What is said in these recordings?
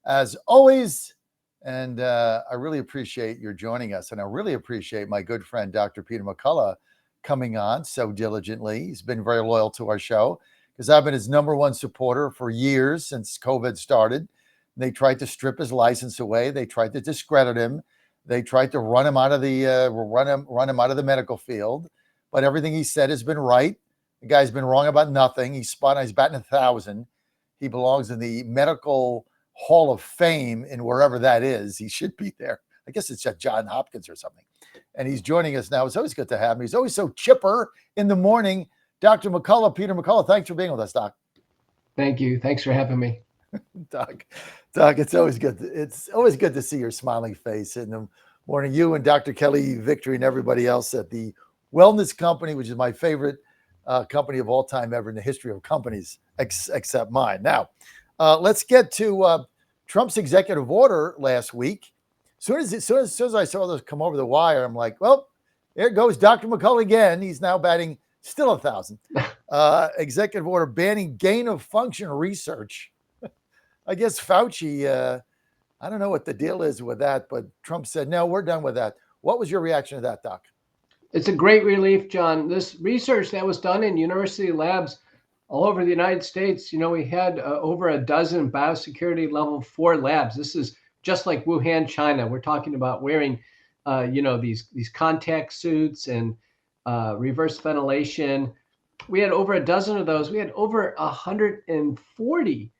as always. And I really appreciate your joining us. And I really appreciate my good friend, Dr. Peter McCullough, coming on so diligently. He's been very loyal to our show because I've been his number one supporter for years since COVID started. They tried to strip his license away. They tried to discredit him. They tried to run him out of the run him out of the medical field. But everything he said has been right. The guy's been wrong about nothing. He's batting 1,000. He belongs in the medical Hall of Fame in wherever that is. He should be there. I guess it's at John Hopkins or something. And he's joining us now. It's always good to have him. He's always so chipper in the morning. Dr. McCullough, Peter McCullough, thanks for being with us, Doc. Thank you. Thanks for having me. Doc, it's always good. It's always good to see your smiling face in the morning. You and Dr. Kelly Victory and everybody else at the Wellness Company, which is my favorite company of all time ever in the history of companies, except mine. Now, let's get to Trump's executive order last week. As soon as I saw this come over the wire, I'm like, well, there goes Dr. McCullough again. He's now batting still 1,000. Executive order banning gain of function research. I guess Fauci, I don't know what the deal is with that, but Trump said, no, we're done with that. What was your reaction to that, Doc? It's a great relief, John. This research that was done in university labs all over the United States, we had over a dozen biosecurity level 4 labs. This is just like Wuhan, China. We're talking about wearing, these contact suits and reverse ventilation. We had over a dozen of those. We had over 140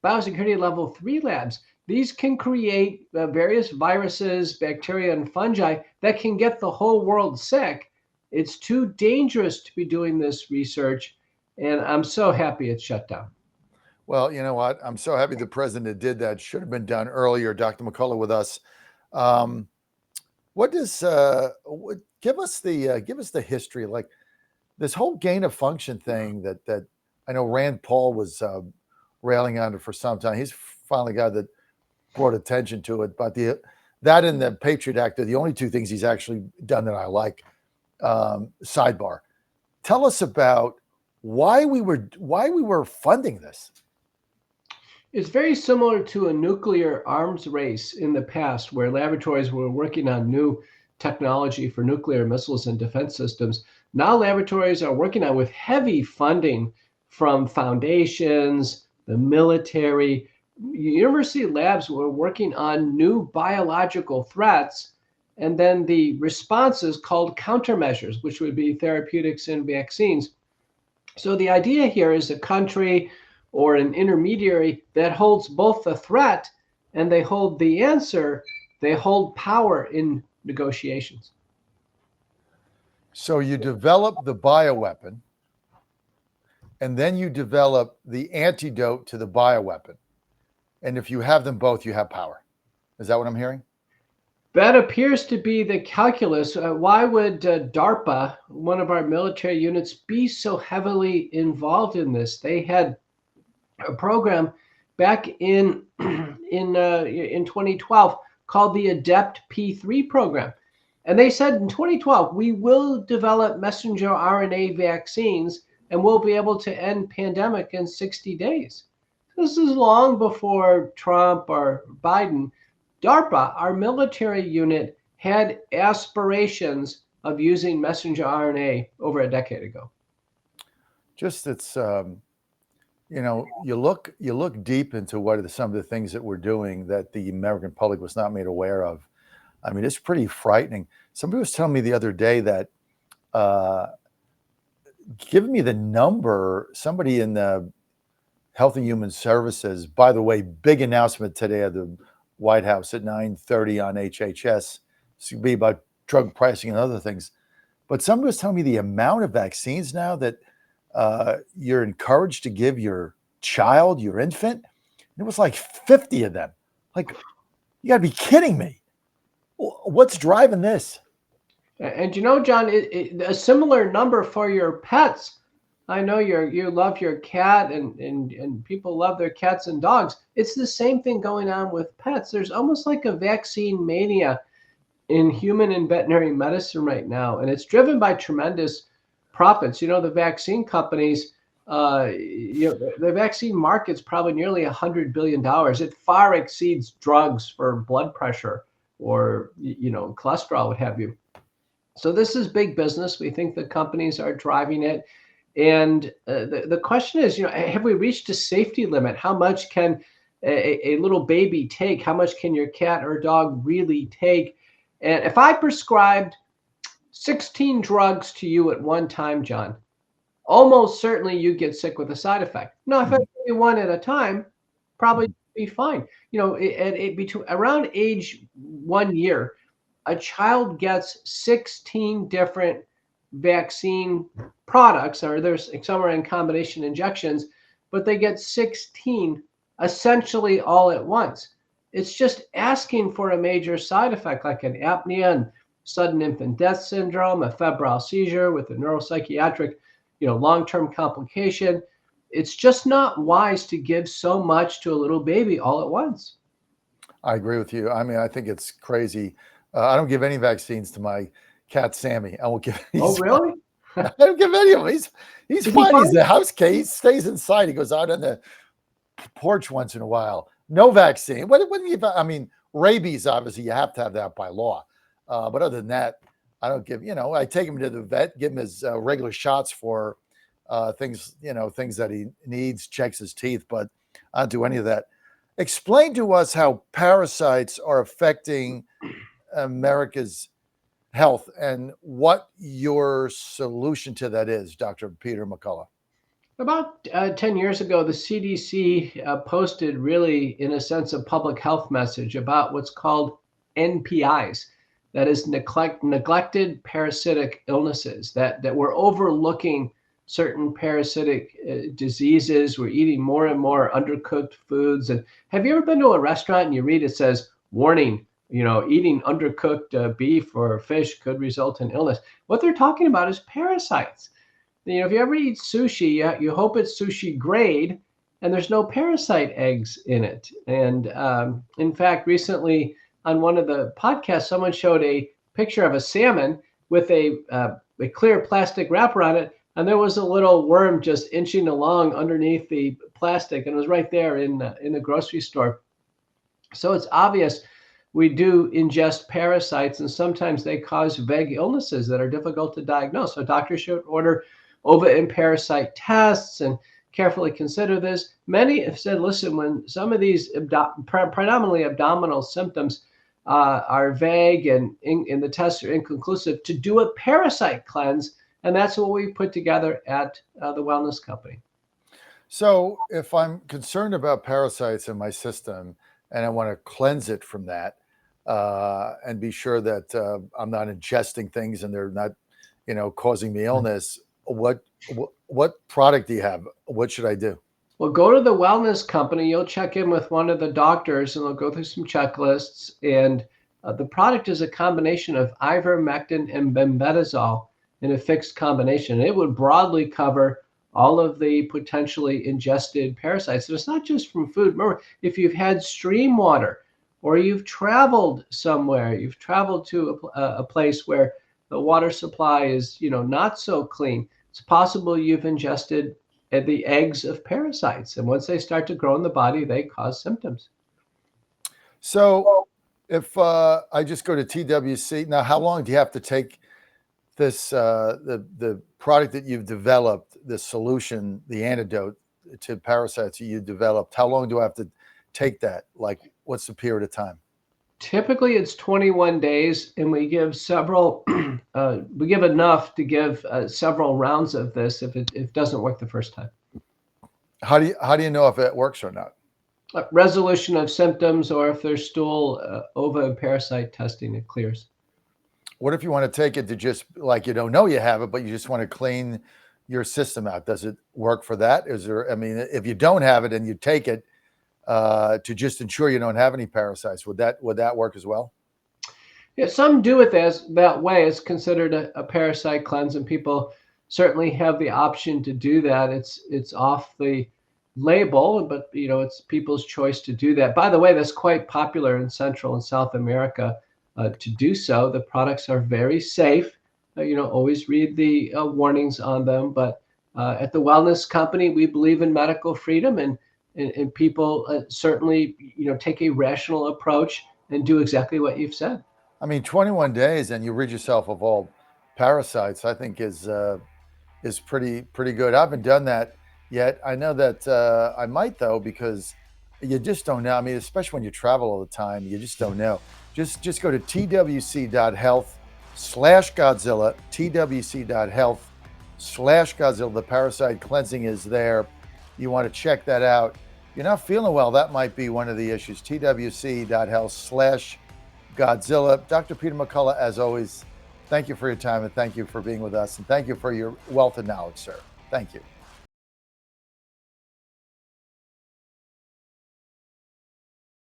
biosecurity level 3 labs. These can create various viruses, bacteria, and fungi that can get the whole world sick. It's too dangerous to be doing this research, and I'm so happy it's shut down. Well, you know what? I'm so happy the president did that. Should have been done earlier. Dr. McCullough with us. What does give us the history, like this whole gain of function thing that I know Rand Paul was railing on it for some time. He's finally got that brought attention to it. But that and the Patriot Act are the only two things he's actually done that I like. Sidebar. Tell us about why we were funding this. It's very similar to a nuclear arms race in the past, where laboratories were working on new technology for nuclear missiles and defense systems. Now laboratories are working on with heavy funding from foundations, the military. University labs were working on new biological threats, and then the responses called countermeasures, which would be therapeutics and vaccines. So the idea here is a country or an intermediary that holds both the threat and they hold the answer. They hold power in negotiations. So you develop the bioweapon, and then you develop the antidote to the bioweapon. And if you have them both, you have power. Is that what I'm hearing? That appears to be the calculus. Why would DARPA, one of our military units, be so heavily involved in this? They had a program back in 2012 called the ADEPT P3 program. And they said in 2012, we will develop messenger RNA vaccines and we'll be able to end pandemic in 60 days. This is long before Trump or Biden. DARPA, our military unit, had aspirations of using messenger RNA over a decade ago. Just it's, you look deep into what are some of the things that we're doing that the American public was not made aware of. I mean, it's pretty frightening. Somebody was telling me the other day that, giving me the number, somebody in the Health and Human Services, by the way, big announcement today at the White House at 9:30 on HHS. It's going to be about drug pricing and other things. But somebody was telling me the amount of vaccines now that you're encouraged to give your child, your infant. It was like 50 of them. Like, you got to be kidding me. What's driving this? And John, a similar number for your pets. I know you love your cat and people love their cats and dogs. It's the same thing going on with pets. There's almost like a vaccine mania in human and veterinary medicine right now. And it's driven by tremendous profits. The vaccine companies The vaccine market's probably nearly $100 billion. It far exceeds drugs for blood pressure or, cholesterol, what have you. So this is big business. We think the companies are driving it. And the question is, have we reached a safety limit? How much can a little baby take? How much can your cat or dog really take? And if I prescribed 16 drugs to you at one time, John, almost certainly you get sick with a side effect. Now, if I give you one at a time, probably be fine. Between around age 1 year, a child gets 16 different vaccine products, or there's some are in combination injections, but they get 16 essentially all at once. It's just asking for a major side effect like an apnea and sudden infant death syndrome, a febrile seizure with a neuropsychiatric, long-term complication. It's just not wise to give so much to a little baby all at once. I agree with you. I mean, I think it's crazy. I don't give any vaccines to my cat Sammy. I won't give. Oh, really? I don't give any of them. He's fine. He's the house cat. He stays inside. He goes out on the porch once in a while. No vaccine. I mean, rabies, obviously, you have to have that by law. But other than that, I don't give, I take him to the vet, give him his regular shots for things that he needs, checks his teeth, but I don't do any of that. Explain to us how parasites are affecting America's health and what your solution to that is, Dr. Peter McCullough. About 10 years ago, the CDC posted really, in a sense, a public health message about what's called NPIs. That is neglected parasitic illnesses, that we're overlooking certain parasitic diseases. We're eating more and more undercooked foods. And have you ever been to a restaurant and you read it says, warning, eating undercooked beef or fish could result in illness? What they're talking about is parasites. If you ever eat sushi, you hope it's sushi grade and there's no parasite eggs in it. And in fact, recently on one of the podcasts, someone showed a picture of a salmon with a clear plastic wrapper on it. And there was a little worm just inching along underneath the plastic, and it was right there in the grocery store. So it's obvious we do ingest parasites, and sometimes they cause vague illnesses that are difficult to diagnose. So doctors should order ova and parasite tests and carefully consider this. Many have said, listen, when some of these predominantly abdominal symptoms are vague and the tests are inconclusive, to do a parasite cleanse. And that's what we put together at the Wellness Company. So if I'm concerned about parasites in my system and I want to cleanse it from that and be sure that I'm not ingesting things and they're not, causing me illness, what product do you have? What should I do? Well, go to the Wellness Company. You'll check in with one of the doctors and they'll go through some checklists. And the product is a combination of ivermectin and mebendazole in a fixed combination. It would broadly cover all of the potentially ingested parasites. And it's not just from food. Remember, if you've had stream water or you've traveled somewhere, you've traveled to a place where the water supply is, not so clean, it's possible you've ingested the eggs of parasites. And once they start to grow in the body, they cause symptoms. So if I just go to TWC, now how long do you have to take this, the product that you've developed, the solution, the antidote to parasites that you developed, how long do I have to take that? Like, what's the period of time? Typically, it's 21 days, and we give several. We give enough to give several rounds of this if it doesn't work the first time. How do you know if it works or not? Resolution of symptoms, or if there's stool, ova, and parasite testing, it clears. What if you want to take it to just like you don't know you have it, but you just want to clean your system out? Does it work for that? If you don't have it and you take it to just ensure you don't have any parasites, would that work as well? Yeah, some do it that way. It's considered a parasite cleanse, and people certainly have the option to do that. It's off the label, but it's people's choice to do that. By the way, that's quite popular in Central and South America to do so. The products are very safe. Always read the warnings on them, but At the Wellness Company, we believe in medical freedom, and people certainly, take a rational approach and do exactly what you've said. I mean, 21 days and you rid yourself of all parasites, I think is pretty good. I haven't done that yet. I know that I might though, because you just don't know. I mean, especially when you travel all the time, you just don't know. Just go to twc.health/Godzilla, twc.health/Godzilla. The parasite cleansing is there. You want to check that out. You're not feeling well, that might be one of the issues. twc.health/Godzilla. Dr. Peter McCullough, as always, thank you for your time and thank you for being with us and thank you for your wealth of knowledge, sir. Thank you.